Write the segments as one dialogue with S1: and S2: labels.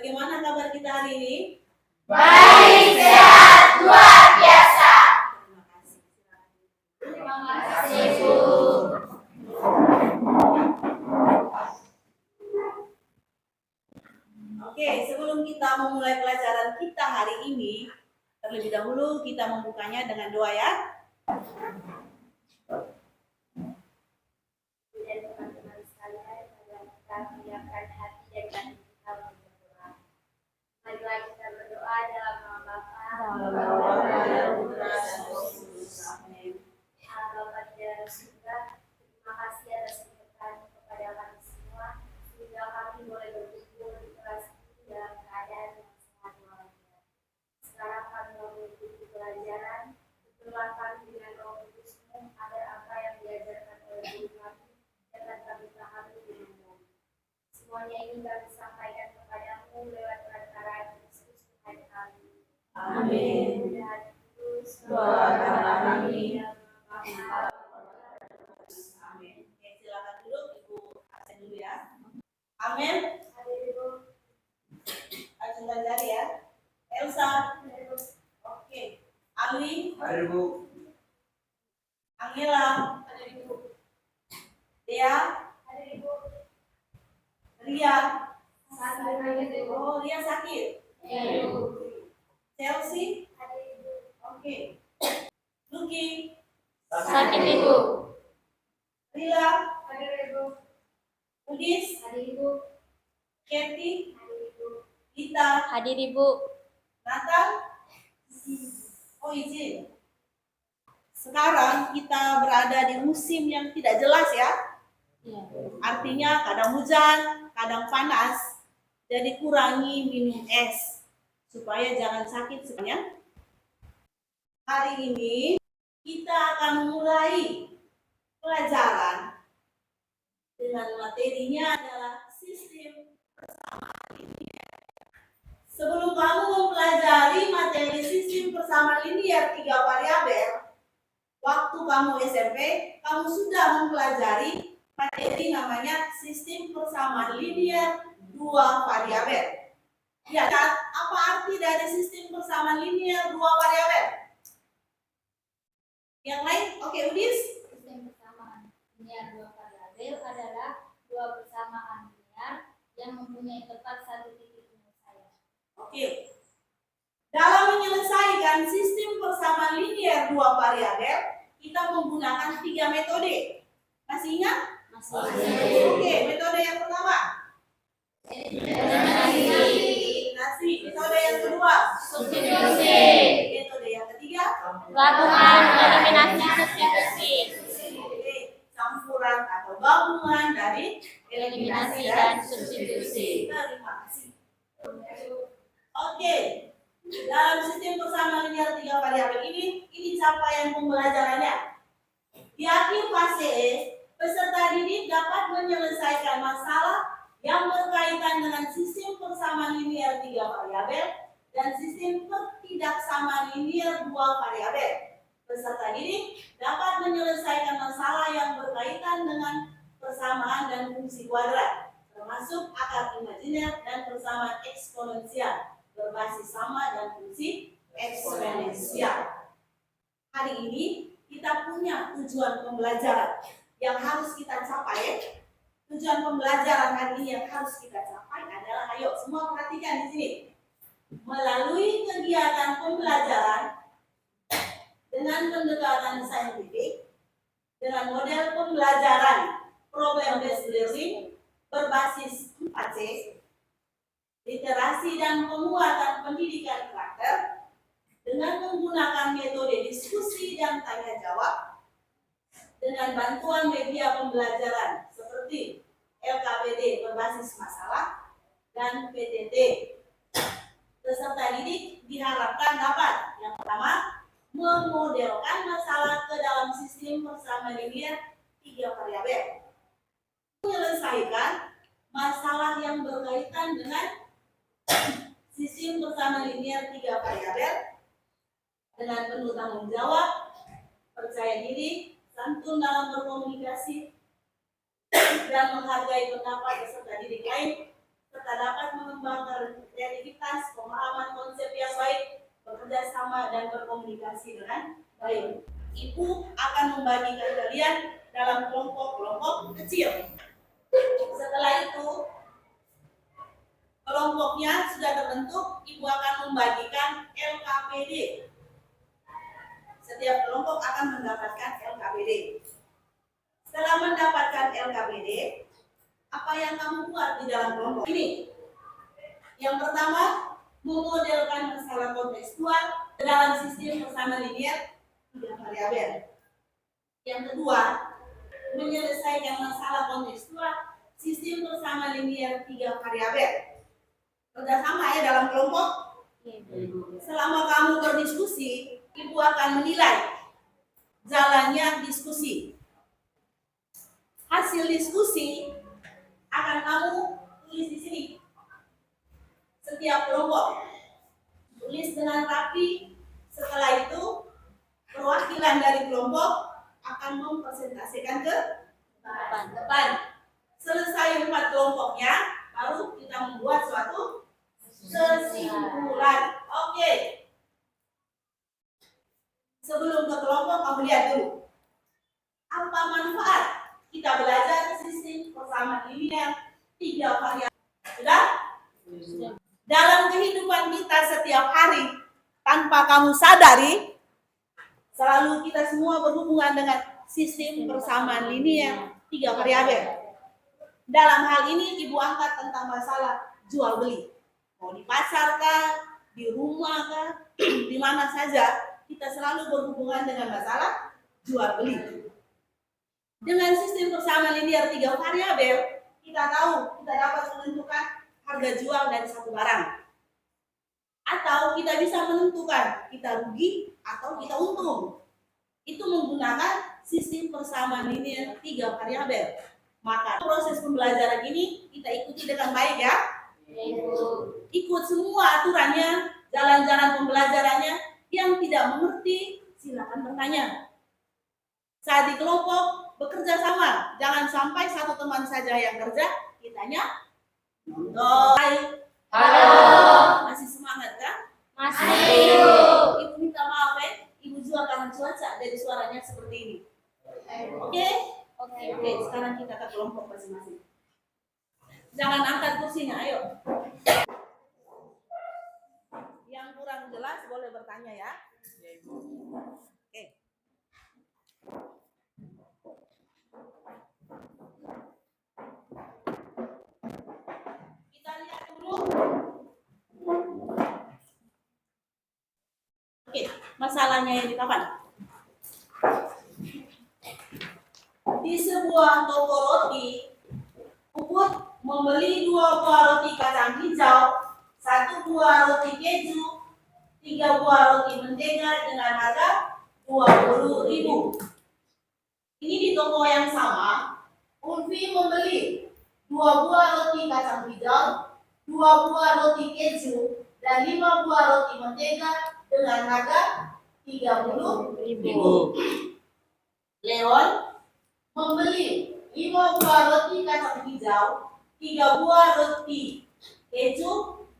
S1: Bagaimana kabar kita hari ini?
S2: Baik, sehat, luar biasa.
S1: Terima kasih.
S2: Terima kasih, Bu.
S1: Oke, sebelum kita memulai pelajaran kita hari ini, terlebih dahulu kita membukanya dengan doa ya.
S2: Dan teman-teman sekalian, kita menyiapkan hati dan hati kita untuk berdoa. Marilah kita berdoa dalam nama Bapa,
S1: Allah
S2: Bapa di dalam surga. Terima kasih atas keberkahan kepada kami semua, sehingga kami boleh berkumpul di kelas ini dalam keadaan yang sehat walafiat. Sekarang kami mau mengikuti pelajaran, berdoa kami dengan Roh Kudus-Mu agar apa yang diajarkan oleh guru kami dapat kami pahami dengan baik. Semuanya ini kami sampaikan kepadamu lewat perantara Kristus Tuhan kami.
S1: Amin.
S2: Dan Kudus,
S1: Doakan kami.
S2: Amin.
S1: Oke, silakan duduk, Ibu absen dulu ya. Amin.
S2: Hadir Ibu.
S1: Absen belajar ya. Elsa. Oke. Ali.
S3: Hadir, Bu.
S1: Angela. Dea.
S2: Hadir Ibu.
S1: Ria.
S2: Hadir Ibu.
S1: Oh, Ria sakit.
S2: Ya Ibu.
S1: Chelsea.
S2: Hadir Ibu.
S1: Oke. Lucky.
S2: Sakit Ibu.
S1: Rila.
S2: Hadir Ibu.
S1: Udis.
S2: Hadir Ibu.
S1: Kathy.
S2: Hadir Ibu.
S1: Lita.
S2: Hadir Ibu.
S1: Natal. Oh, izin. Sekarang kita berada di musim yang tidak jelas ya. Artinya kadang hujan, kadang panas. Jadi kurangi minum es supaya jangan sakit semuanya. Hari ini kita akan mulai pelajaran dengan materinya adalah sistem persamaan linier. Sebelum kamu mempelajari materi sistem persamaan linier 3 variabel, waktu kamu SMP, kamu sudah mempelajari materi namanya sistem persamaan linier 2 variabel. Ya, apa arti dari sistem persamaan linier 2 variabel? Yang lain? Oke, Udis.
S2: Sistem persamaan linier dua variabel adalah dua persamaan linier yang mempunyai tepat satu titik penyelesaian.
S1: Oke. Dalam menyelesaikan sistem persamaan linier 2 variabel, kita menggunakan 3 metode. Masih ingat?
S2: Masih.
S1: Oke, metode yang pertama. Eliminasi. Metode yang kedua.
S2: Substitusi.
S1: Metode yang ketiga.
S2: Gabungan, eliminasi, substitusi.
S1: Oke, campuran atau gabungan dari
S2: Eliminasi dan substitusi.
S1: Terima kasih. Oke, dalam sistem persamaan linier 3 variabel ini capaian pembelajarannya. Di akhir fase E, peserta didik dapat menyelesaikan masalah yang berkaitan dengan sistem persamaan linier 3 variabel dan sistem ketidaksamaan linier 2 variabel. Peserta didik dapat menyelesaikan masalah yang berkaitan dengan persamaan dan fungsi kuadrat, termasuk akar imajiner dan persamaan eksponensial berbasis sama dan fungsi eksponensial. Hari ini kita punya tujuan pembelajaran yang harus kita capai. Tujuan pembelajaran hari ini yang harus kita capai adalah, ayo semua perhatikan di sini. Melalui kegiatan pembelajaran dengan pendekatan saintifik, dengan model pembelajaran problem based learning berbasis 4C, literasi dan penguatan pendidikan karakter, dengan menggunakan metode diskusi dan tanya jawab, dengan bantuan media pembelajaran seperti LKPD berbasis masalah dan PTT. Peserta didik diharapkan dapat yang pertama memodelkan masalah ke dalam sistem persamaan linier 3 variabel, menyelesaikan masalah yang berkaitan dengan sistem persamaan linier 3 variabel dengan penuh tanggung jawab, percaya diri, santun dalam berkomunikasi, dan menghargai pendapat peserta didik lain, serta dapat mengembangkan bersama dan berkomunikasi dengan baik. Ibu akan membagikan kalian dalam kelompok-kelompok kecil. Setelah itu, kelompoknya sudah terbentuk, ibu akan membagikan LKPD. Setiap kelompok akan mendapatkan LKPD. Setelah mendapatkan LKPD, apa yang kamu buat di dalam kelompok ini? Yang pertama, memodelkan masalah kontekstual dalam sistem persamaan linear 3 variabel. Yang kedua, menyelesaikan masalah kontekstual sistem persamaan linear 3 variabel. Kerjasama ya dalam kelompok. Selama kamu berdiskusi, ibu akan menilai jalannya diskusi. Hasil diskusi akan kamu tulis di sini. Setiap kelompok tulis dengan rapi. Setelah itu perwakilan dari kelompok akan mempresentasikan ke depan. Selesai 4 kelompoknya, baru kita membuat suatu kesimpulan. Oke. Sebelum ke kelompok, kamu lihat dulu. Apa manfaat kita belajar sistem persamaan linear 3 variabel? Sudah? Dalam kehidupan kita setiap hari, tanpa kamu sadari, selalu kita semua berhubungan dengan sistem persamaan linear 3 variabel. Dalam hal ini, ibu angkat tentang masalah jual beli. Mau di pasar kah, di rumah kah, di mana saja, kita selalu berhubungan dengan masalah jual beli. Dengan sistem persamaan linear 3 variabel, kita tahu kita dapat menentukan harga jual dari satu barang. Atau kita bisa menentukan kita rugi atau kita untung. Itu menggunakan sistem persamaan linear 3 variabel. Maka proses pembelajaran ini kita ikuti dengan baik ya. Ikut semua aturannya, jalan-jalan pembelajarannya. Yang tidak mengerti, silakan bertanya. Saat di kelompok, bekerja sama. Jangan sampai satu teman saja yang kerja, kitanya nonton. Halo. Masih semangat kan?
S2: Masih.
S1: Ibu minta maaf ya. Ibu juga karena cuaca, jadi suaranya seperti ini. Oke? Oke, sekarang kita ke kelompok masing-masing. Jangan angkat kursinya, ayo. Yang kurang jelas boleh bertanya ya. Oke. Kita lihat dulu. Oke, masalahnya yang di kapan? Di sebuah toko roti, Puput membeli 2 buah roti kacang hijau, 1 buah roti keju, 3 buah roti mentega dengan harga 20.000. Ini di toko yang sama, Ulfi membeli 2 buah roti kacang hijau, 2 buah roti keju, dan 5 buah roti mentega dengan harga 30.000. Leon membeli 5 buah roti kacang hijau, 3 buah roti keju,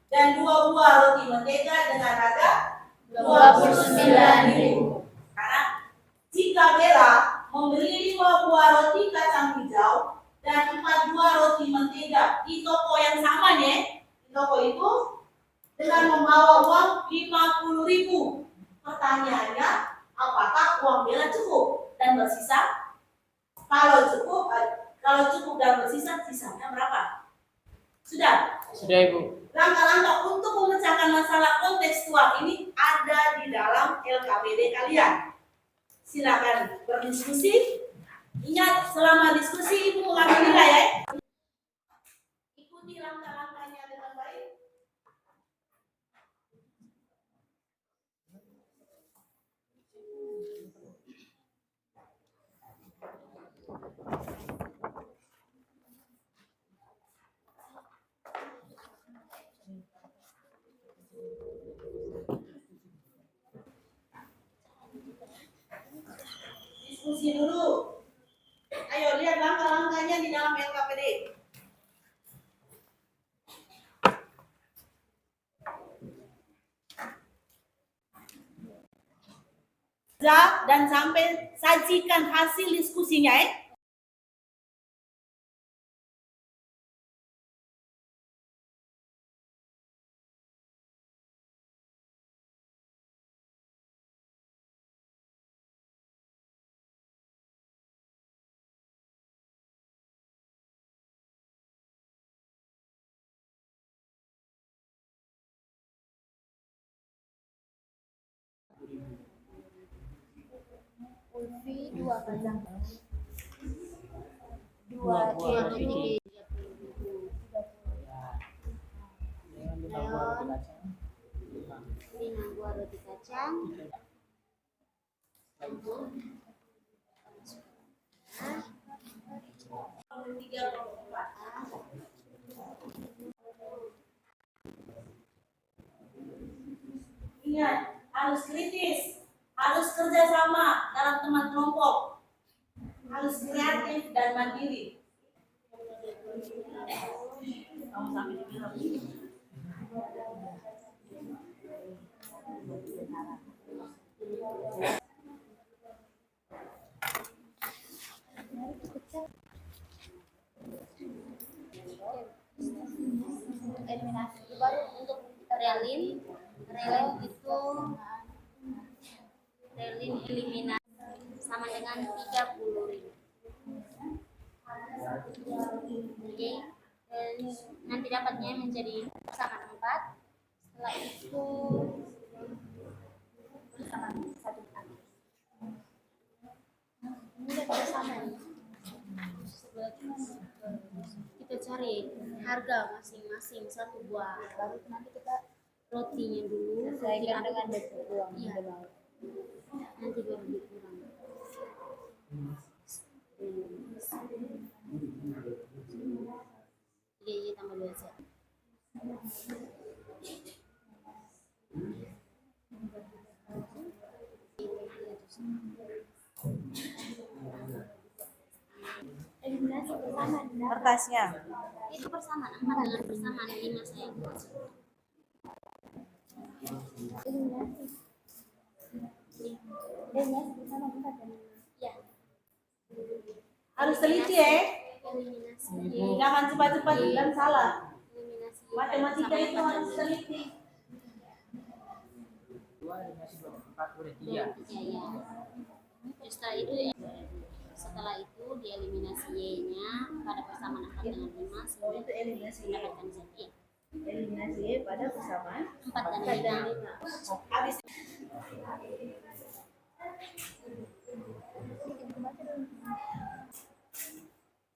S1: dan 2 buah roti mentega dengan harga 29.000. Sekarang, jika Bella membeli 5 buah roti kacang hijau dan 4 buah roti mentega di toko yang sama nih, di toko itu dengan membawa uang 50.000. Pertanyaannya, apakah uang Bella cukup dan bersisa? Kalau cukup dan bersisa, sisanya berapa? Sudah?
S3: Sudah, Ibu.
S1: Langkah-langkah untuk memecahkan masalah kontekstual ini ada di dalam LKPD kalian. Silakan berdiskusi. Ingat, selama diskusi Ibu mengambil nilai ya. Ikuti langkah-langkahnya dengan baik. Diskusi dulu. Ayo lihat langkah-langkahnya di dalam LKPD. Dan sampai sajikan hasil diskusinya ya.
S2: Ulfi 2 kacang. 2
S3: biji.
S2: Neon 5 buah roti kacang.
S1: Ingat, harus kritis, harus kerjasama dalam teman kelompok, harus kreatif dan mandiri. Kamu sampai di
S2: Eliminasi baru untuk relin eliminasi sama dengan 30.000. Oke, nanti dapatnya menjadi persamaan 4. Setelah itu persamaan 1 ini udah persamaan. Kita cari harga masing-masing satu buah, baru nanti kita rotinya dulu
S3: Saya dengan uang.
S2: iya, nanti baru dikurang. Iya tambah 2 set. Eliminasi persamaan
S3: Kertasnya.
S2: itu persamaan 4 dengan persamaan 5 saya. Eliminasi persamaan 4 dan ya.
S1: harus teliti ya,
S2: Eliminasi.
S1: jangan cepat-cepat dan salah.
S2: Eliminasi
S1: Matematika itu harus teliti.
S3: 2 eliminasi 4 udah 3.
S2: Iya. Setelah itu dieliminasi Y-nya pada persamaan 4 dengan 5
S1: Oh, itu eliminasi Y.
S2: mendapatkan Z. Iya.
S1: Eliminasi Y pada persamaan
S2: 4 dan 5.
S1: habis.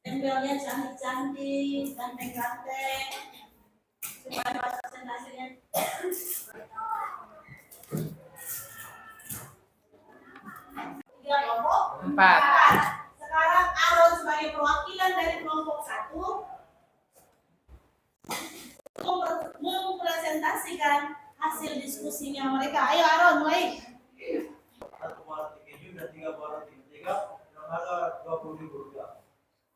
S1: Tempelnya cantik-cantik, ganteng-ganteng, supaya presentasinya tiga kelompok
S3: 4.
S1: Sekarang Aaron sebagai perwakilan dari kelompok 1 mempresentasikan hasil diskusinya mereka. Ayo Aaron, mulai.
S4: 1 buah roti keju dan 3 buah roti mentega dengan harga Rp20.000.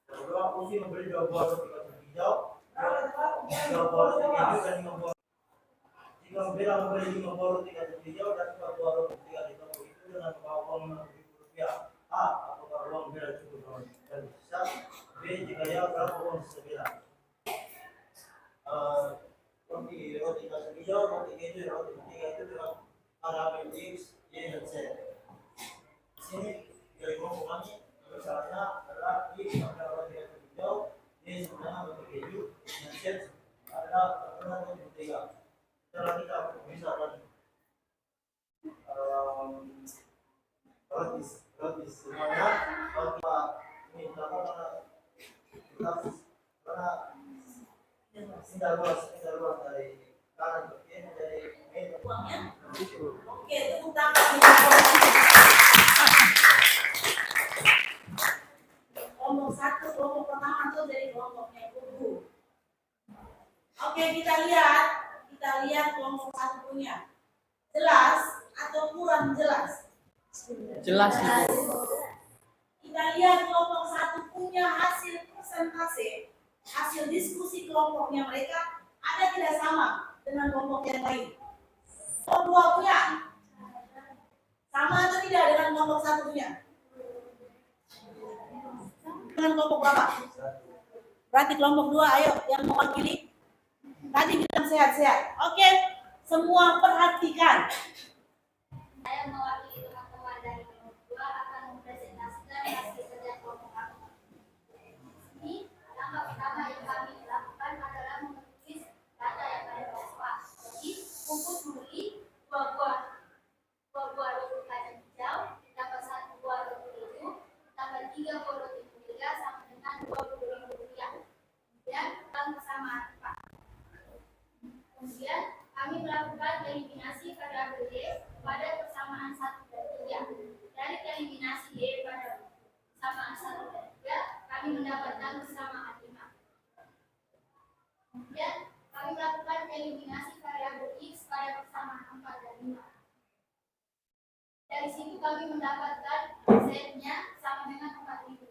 S4: Kedua, Ufi membeli 2 buah roti kacang hijau, 3 buah roti keju dan 5 buah. Jika Bella membeli 5 buah roti kacang hijau dan 4 buah roti mentega di toko itu dengan membawa uang Rp60.000. A. Apakah uang Bella cukup dan sisa? B. Jika ya, berapa uang sisa Bella? Roti kacang hijau, roti keju, dan roti mentega itu dengan harga X, Y, dan Z. Di sini dari kelompok kami misalnya adalah X adalah roti kacang hijau, Y sebenarnya roti keju, dan Z adalah roti mentega. Setelah kita misalkan roti semuanya, kalau kita ini karena tinggal luas dari kanan ke kiri menjadi meja.
S1: Uangnya.
S4: Itu.
S1: Oke, tepuk tangan. Kelompok 1, kelompok pertama itu dari kelompoknya Ibu. Oke, kita lihat kelompok 1 punya. Jelas atau kurang jelas?
S3: Jelas Ibu.
S1: Kita lihat kelompok 1 punya hasil presentasi, hasil diskusi kelompoknya mereka ada tidak sama dengan kelompok yang lain? Kelompok 2 punya Sama atau tidak dengan kelompok satunya? Dengan kelompok berapa? Berarti kelompok 2, ayo yang mewakili. Tadi bilang sehat-sehat. Oke, semua perhatikan.
S2: Saya mewakili teman-teman dari kelompok 2 akan mempresentasikan hasil kerja kelompok kami. Ini langkah pertama yang kami lakukan adalah menulis data yang ada pada soal. Jadi, Puput membeli buah roti kacang hijau, dapat 1 buah roti keju, dapat 3 buah roti mentega sama dengan Rp20.000. Kemudian uang persamaan Pak. Kemudian kami melakukan eliminasi variabel Y pada persamaan 1 dan 3. Dari eliminasi Y pada persamaan 1 dan 3, kami mendapatkan persamaan 5. Kemudian kami melakukan eliminasi variabel X pada persamaan 4 dan 5. Dari situ kami mendapatkan Z-nya sama dengan 4.000.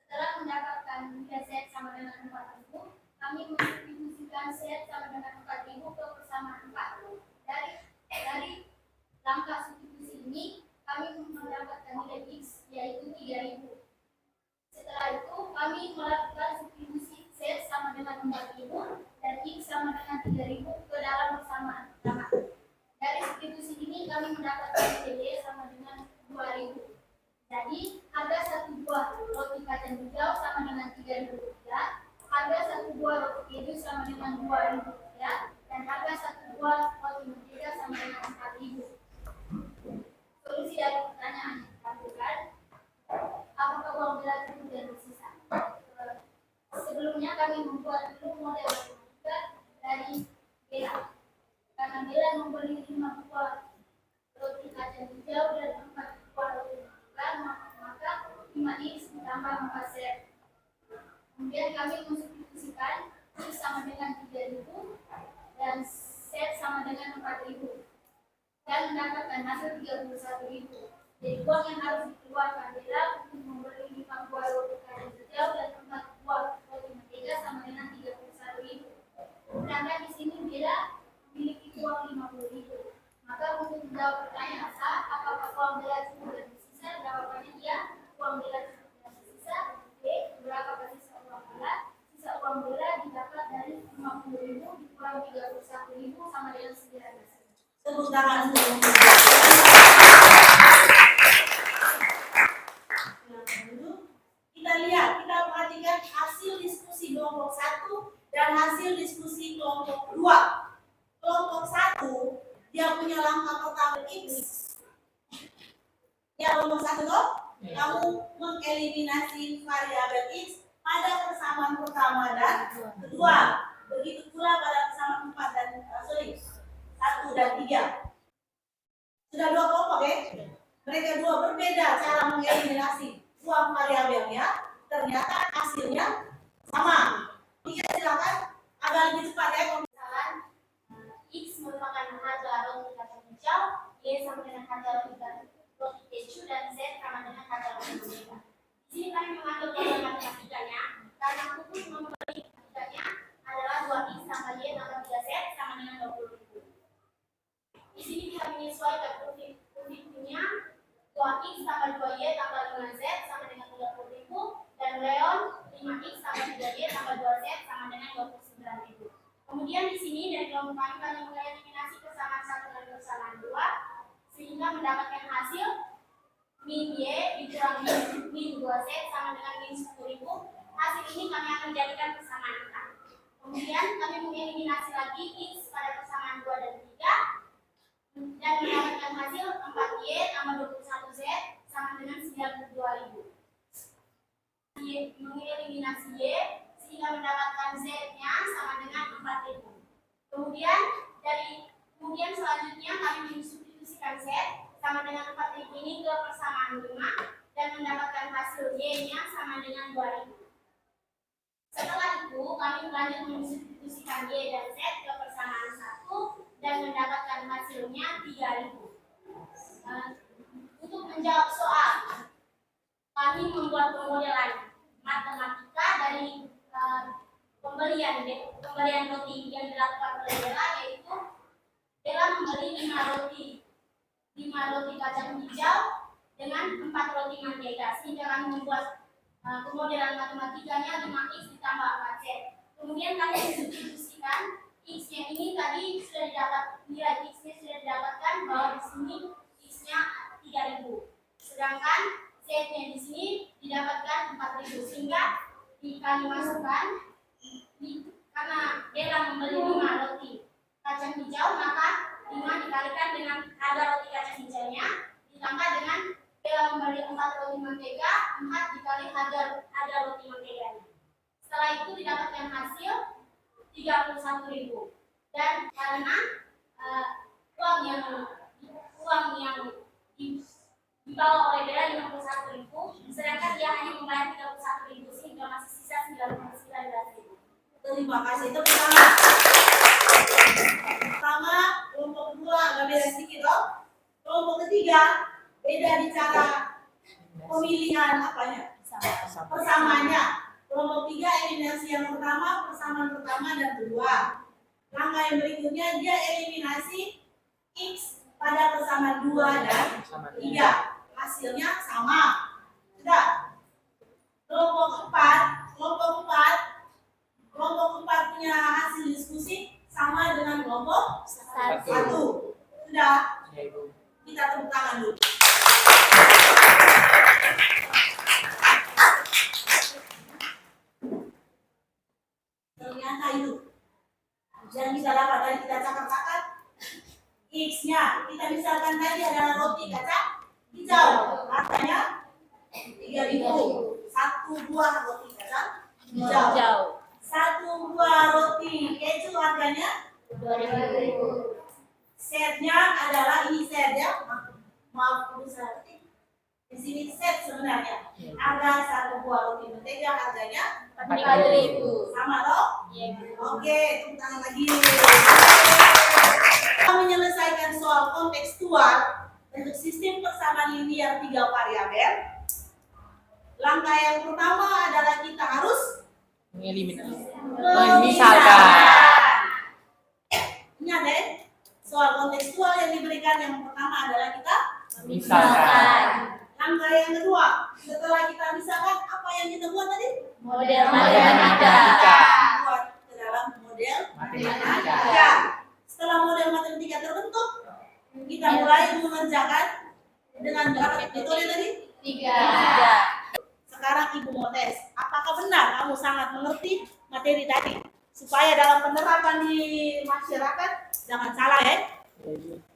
S2: Setelah mendapatkan Z sama dengan 4.000, kami mensubstitusikan Z sama dengan 4.000 ke persamaan 4. Dari langkah substitusi ini, kami mendapatkan nilai X, yaitu 3.000. Setelah itu, kami melakukan substitusi Z sama dengan 4.000 dan X sama dengan 3.000 ke dalam persamaan pertama. Dari substitusi ini, kami mendapatkan nilai Y sama dengan 2.000. Jadi, harga 1 buah roti kacang hijau sama dengan 3.000 rupiah, harga 1 buah roti keju sama dengan 2.000 rupiah, dan harga 1 buah roti mentega sama dengan 4.000. Solusi dari pertanyaan yang ditampilkan, apakah uang bela cukup dan bersisa? Sebelumnya kami membuat dulu model matematika dari Bella. Karena Bella membeli 5 buah roti kacang hijau dan 4 buah roti mentega, maka 5X ditambah 4Z. Kemudian kami mensubstitusikan X sama dengan 3.000 dan Z sama dengan 4.000 dan mendapatkan hasil 31.000. Jadi uang yang harus dikeluarkan adalah untuk membeli 5 buah roti kacang hijau dan 4 buah roti mentega sama dengan 31.000. Sedangkan di sini Bella memiliki uang 50.000. Maka untuk menjawab pertanyaan A, apakah uang Bella cukup dan bersisa? Jawabannya iya, uang Bella cukup dan bersisa. B, berapa sisa uang Bella? Sisa uang Bella didapat dari 50.000 dikurang 31.000 sama dengan 9.
S1: Tepuk tangan dulu. Kita lihat, kita perhatikan hasil diskusi kelompok 1 dan hasil diskusi kelompok 2. Kelompok 1 dia punya langkah pertama X. Ya, kelompok 1 toh, kamu mengeliminasi variabel X pada persamaan pertama dan kedua. Begitu pula pada persamaan 4 dan 1 dan 3. Sudah 2 kelompok ya? Mereka 2 berbeda cara mengeliminasi uang variabelnya, ternyata hasilnya sama. Iya, silakan agak lebih cepat ya.
S2: Misalkan X merupakan harga roti kacang hijau, Y sama dengan harga roti keju, dan Z sama dengan harga roti mentega. Di sini kami mengambil pola matematikanya karena Puput membeli matematikanya adalah 2X tambah Y tambah 3Z sama dengan 20.000. Di sini kita menyesuaikan profitnya 2X tambah 2Y tambah 5Z sama dengan 30.000 dan Leon 5X tambah 3Y tambah 2Z sama dengan 29.000. Kemudian di sini dari kelompok kami mengeliminasi persamaan 1 dan persamaan 2 sehingga mendapatkan hasil min Y dikurang min 2Z sama dengan min 10.000. Hasil ini kami akan jadikan persamaan 4. Kemudian kami mengeliminasi lagi X pada persamaan 2 dan 3 dan mendapatkan hasil 4Y tambah 21Z sama dengan 92.000. Mengeliminasi Y sehingga mendapatkan Z-nya sama dengan 4.000. Kemudian selanjutnya kami mensubstitusikan Z sama dengan 4.000 ini ke persamaan 5 dan mendapatkan hasil Y-nya sama dengan 2.000. Setelah itu kami lanjut mensubstitusikan Y dan Z ke persamaan 1 dan mendapatkan hasilnya 3.000. Untuk menjawab soal, kami membuat pemodelan matematika dari pembelian roti yang dilakukan oleh Bella, yaitu Bella membeli 5 roti 5 roti kacang hijau dengan 4 roti mentega, sehingga kami membuat pemodelan matematikanya 5x ditambah 4z. Kemudian kami mendistribusikan x-nya ini tadi sudah didapat, nilai x-nya sudah didapatkan bahwa di sini x-nya 3000, sedangkan z-nya di sini didapatkan 4000, sehingga kami masukkan karena Bella membeli 5 roti kacang hijau, maka 5 dikalikan dengan harga roti kacang hijaunya ditambah dengan Bella membeli 4 roti mentega, 4 dikali harga roti menteganya. Setelah itu didapatkan hasil 31.000. Dan karena uang yang dibawa oleh Bella 51.000, sedangkan dia hanya membayar 31.000, sehingga masih sisa 99.000.
S1: Terima kasih. Itu pertama, kelompok kedua agak beda sedikit loh. Kelompok ketiga beda di cara pemilihan apanya? Persamanya. Kelompok tiga eliminasi yang pertama, persamaan pertama dan kedua. Langkah yang berikutnya dia eliminasi x pada persamaan 2 dan 3. Hasilnya sama. Sudah. Kelompok 4 punya hasil diskusi sama dengan kelompok 1. Sudah. Kita tepuk tangan dulu. Ternyata itu yang kita dapat dari kita catat x-nya. Kita misalkan tadi adalah roti kacang hijau, harganya 3.000. 1 buah roti kacang hijau. 1 buah roti keju harganya 2.000. Setnya adalah ini set ya. Maaf besar. Di sini set sebenarnya. Ada 1 buah roti mentega harganya 4.000. Sama loh? Oke, tepuk tangan lagi. Kita menyelesaikan soal kontekstual untuk sistem persamaan linear 3 variabel. Langkah yang pertama adalah kita harus
S3: Mengeliminasi.
S1: memisahkan. Ingat deh, soal kontekstual yang diberikan yang pertama adalah kita
S3: Memisahkan.
S1: Langkah yang kedua, setelah kita misahkan, apa yang kita buat tadi?
S3: Model matematika.
S1: Buat ke dalam model
S3: Matematika.
S1: matematika. Setelah model matematika terbentuk, kita mulai mengerjakan dengan berapa metode tadi?
S3: 3.
S1: Sekarang Ibu mau tes, apakah benar kamu sangat mengerti materi tadi? Supaya dalam penerapan di masyarakat jangan salah ya.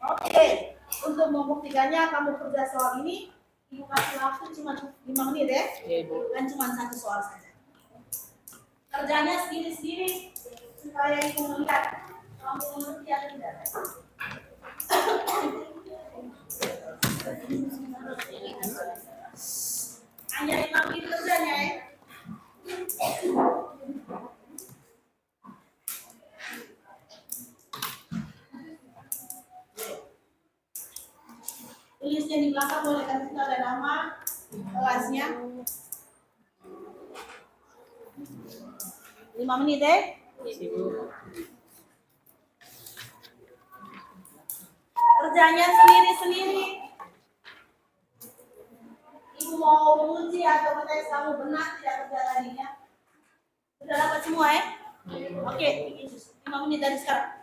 S1: Oke, untuk membuktikannya kamu kerja soal ini, Ibu kasih waktu cuma 5 menit ya. Dan cuma 1 soal saja. Kerjanya sendiri-sendiri supaya Ibu melihat kamu mengerti atau tidak. Hanya 5 menit kerjanya ya. Tulisnya di belakang boleh kan, kita ada nama kelasnya. 5 menit ya. Kerjanya sendiri-sendiri. Ibu mau menguji atau mengetes kamu benar tidak kerja tadinya. Sudah dapat semua ya? Oke, 5 menit dari sekarang.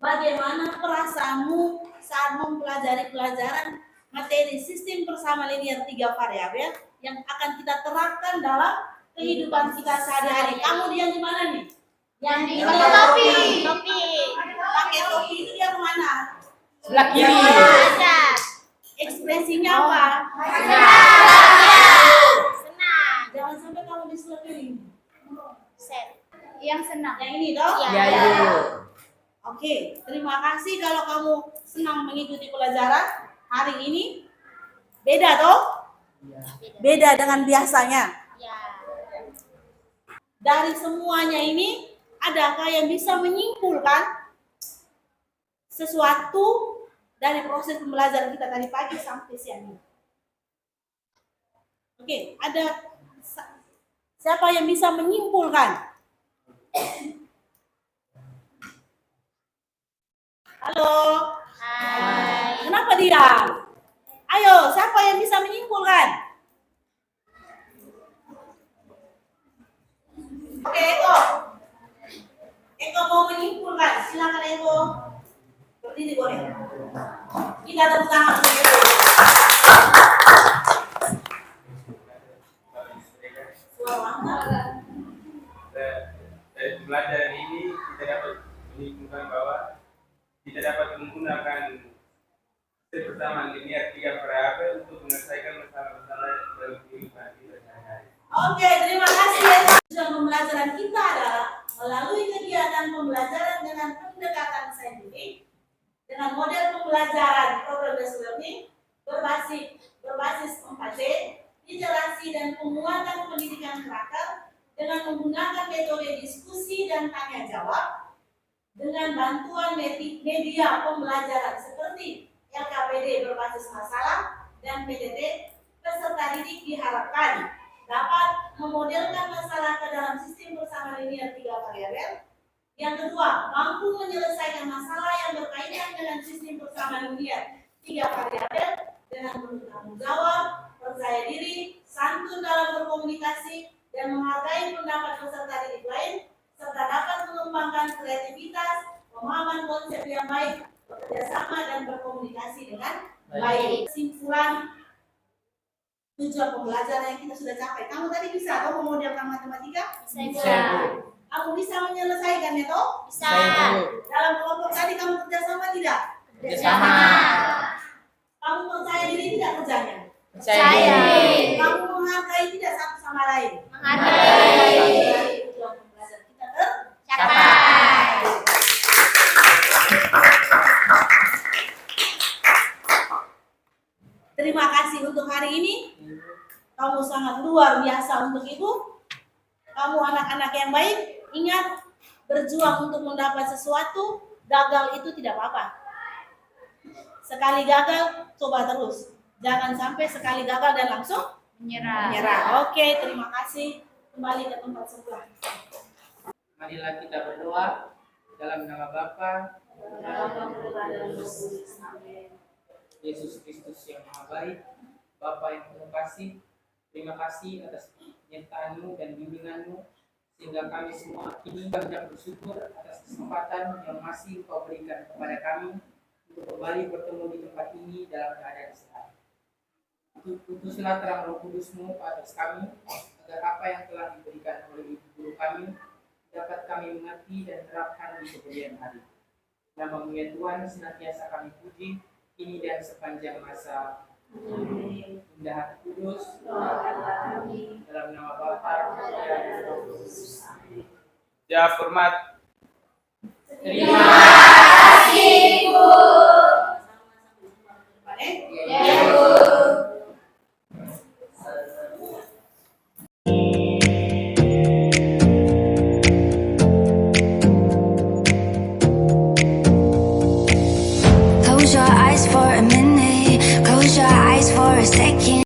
S1: bagaimana perasaanmu saat mempelajari pelajaran materi sistem bersama linear 3 variabel yang akan kita terapkan dalam kehidupan kita sehari-hari. Kamu diam di mana nih?
S2: Yang di
S1: Pakai
S2: topi.
S1: Pakai topi itu dia kemana?
S3: Sebelah kiri.
S1: Ekspresinya apa?
S2: Senang.
S1: Jangan sampai kamu di sebelah kiri.
S2: Yang senang.
S1: Yang ini toh?
S3: Ya, Ibu.
S1: Oke, terima kasih kalau kamu senang mengikuti pelajaran hari ini. Beda toh? Beda dengan biasanya.
S2: Ya.
S1: Dari semuanya ini, adakah yang bisa menyimpulkan sesuatu dari proses pembelajaran kita tadi pagi sampai siang ini? Oke, ada siapa yang bisa menyimpulkan? Halo,
S2: Hai.
S1: kenapa diam? Ayo, siapa yang bisa menyimpulkan? Oke, Eko. Eko mau menyimpulkan, silakan Eko. Berdiri boleh. Kita tepuk tangan untuk Eko. Suara.
S5: Dari pembelajaran ini kita dapat menyimpulkan bahwa kita dapat menggunakan bersama linear 3 variabel untuk menyelesaikan masalah-masalah dalam kehidupan kita sehari-hari.
S1: Oke, terima kasih. Tujuan pembelajaran kita adalah melalui kegiatan pembelajaran dengan pendekatan saintifik, dengan model pembelajaran problem-based learning berbasis 4D, literasi dan penguatan pendidikan karakter dengan menggunakan metode diskusi dan tanya jawab dengan bantuan media pembelajaran seperti LKPD berbasis masalah dan PTT. Peserta didik diharapkan dapat memodelkan masalah ke dalam sistem bersama linear 3 variabel. Yang kedua, mampu menyelesaikan masalah yang berkaitan dengan sistem bersama linear 3 variabel dengan bertanggung jawab, percaya diri, santun dalam berkomunikasi, dan menghargai pendapat peserta didik lain, serta dapat mengembangkan kreativitas, pemahaman konsep yang baik, bekerjasama dan berkomunikasi dengan baik. Kesimpulan tujuan pembelajaran yang kita sudah capai. Kamu tadi bisa atau memodelkan matematika?
S3: Bisa, Bu.
S1: Kamu bisa menyelesaikan ya toh?
S2: Bisa.
S1: Dalam kelompok tadi kamu kerjasama tidak?
S3: Kerjasama.
S1: Kamu percaya diri tidak kerjanya?
S3: Percaya.
S1: Kamu menghargai tidak satu sama lain?
S2: Menghargai.
S1: Tujuan pembelajaran kita tercapai.
S2: Capai.
S1: Terima kasih untuk hari ini. Kamu sangat luar biasa untuk ibu. Kamu anak-anak yang baik. Ingat, berjuang untuk mendapat sesuatu. Gagal itu tidak apa-apa. Sekali gagal, coba terus. Jangan sampai sekali gagal dan langsung menyerah. Oke, terima kasih. Kembali ke tempat sebelah.
S3: Marilah kita berdoa dalam nama Bapa, Yesus Kristus yang Maha Baik, Bapa yang penuh kasih. Terima kasih atas penyertaan-Mu dan bimbingan-Mu, sehingga kami semua ini banyak bersyukur atas kesempatan yang masih Engkau berikan kepada kami untuk kembali bertemu di tempat ini dalam keadaan sehat. Utuslah terang Roh Kudus-Mu atas kami, agar apa yang telah diberikan oleh Ibu Guru kami dapat kami mengerti dan terapkan di kemudian hari. Nama-Mu ya Tuhan senantiasa kami puji, kini dan sepanjang masa. Indah Hati Kudus, dalam nama Bapa dan Roh Kudus.
S5: Ya, hormat.
S3: Terima
S2: kasih, Bu. Ya, Bu.
S6: Close your eyes for a minute, close your eyes for a second.